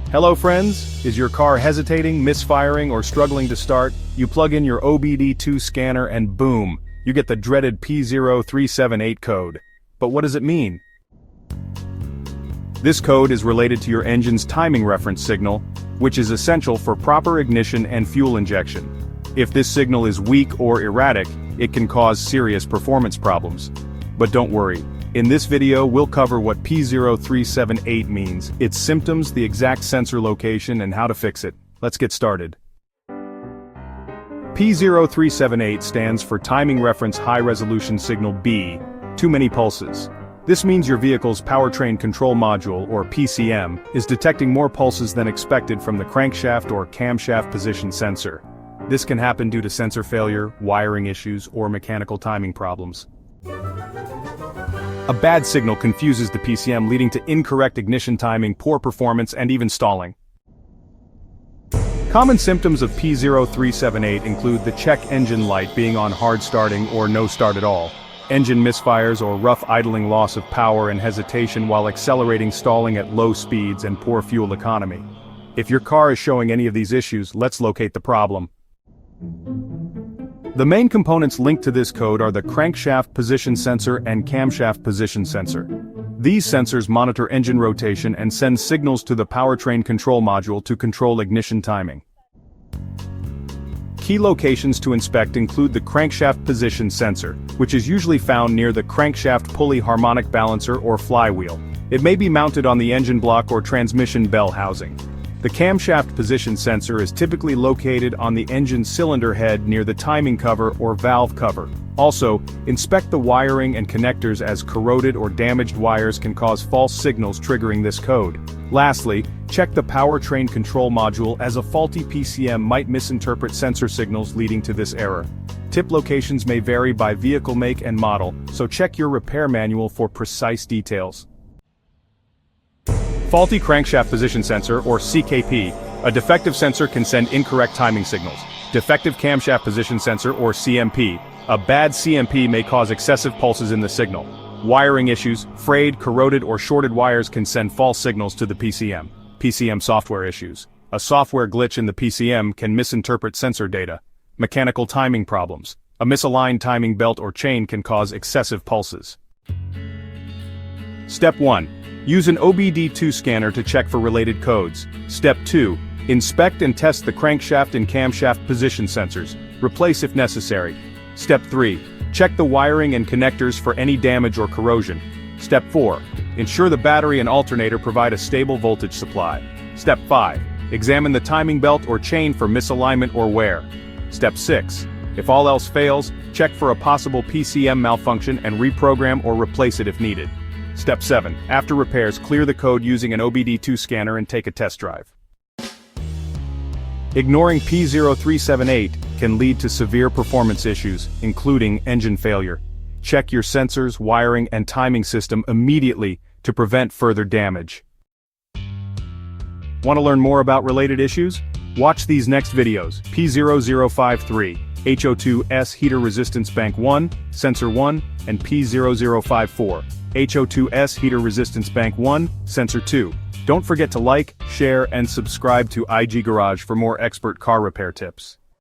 Hello friends, is your car hesitating, misfiring, or struggling to start? You plug in your obd2 scanner and boom, you get the dreaded P0378 code. But what does it mean? This code is related to your engine's timing reference signal, which is essential for proper ignition and fuel injection. If this signal is weak or erratic, it can cause serious performance problems. But don't worry. In this video, we'll cover what P0378 means, its symptoms, the exact sensor location, and how to fix it. Let's get started. P0378 stands for Timing Reference High Resolution Signal B, too many pulses. This means your vehicle's Powertrain Control Module, or PCM, is detecting more pulses than expected from the crankshaft or camshaft position sensor. This can happen due to sensor failure, wiring issues, or mechanical timing problems. A bad signal confuses the PCM, leading to incorrect ignition timing, poor performance, and even stalling. Common symptoms of P0378 include the check engine light being on hard starting or no start at all, engine misfires or rough idling, loss of power and hesitation while accelerating, stalling at low speeds, and poor fuel economy. If your car is showing any of these issues, let's locate the problem. The main components linked to this code are the crankshaft position sensor and camshaft position sensor. These sensors monitor engine rotation and send signals to the powertrain control module to control ignition timing. Key locations to inspect include the crankshaft position sensor, which is usually found near the crankshaft pulley harmonic balancer or flywheel. It may be mounted on the engine block or transmission bell housing. The camshaft position sensor is typically located on the engine cylinder head near the timing cover or valve cover. Also, inspect the wiring and connectors, as corroded or damaged wires can cause false signals triggering this code. Lastly, check the powertrain control module, as a faulty PCM might misinterpret sensor signals, leading to this error. Tip locations may vary by vehicle make and model, so check your repair manual for precise details. Faulty crankshaft position sensor, or CKP. A defective sensor can send incorrect timing signals. Defective camshaft position sensor, or CMP. A bad CMP may cause excessive pulses in the signal. Wiring issues, frayed, corroded, or shorted wires can send false signals to the PCM. PCM software issues. A software glitch in the PCM can misinterpret sensor data. Mechanical timing problems. A misaligned timing belt or chain can cause excessive pulses. Step 1. Use an obd2 scanner to check for related codes. Step 2. Inspect and test the crankshaft and camshaft position sensors. Replace if necessary. Step 3. Check the wiring and connectors for any damage or corrosion. Step 4. Ensure the battery and alternator provide a stable voltage supply. Step 5. Examine the timing belt or chain for misalignment or wear. Step 6. If all else fails, check for a possible PCM malfunction and reprogram or replace it if needed. Step 7. After repairs, clear the code using an obd2 scanner and take a test drive. Ignoring P0378 can lead to severe performance issues, including engine failure. Check your sensors, wiring, and timing system immediately to prevent further damage. Want to learn more about related issues? Watch these next videos: P0053, HO2S heater resistance bank 1, sensor 1, and P0054. HO2S heater resistance bank 1, sensor 2. Don't forget to like, share, and subscribe to IG Garage for more expert car repair tips.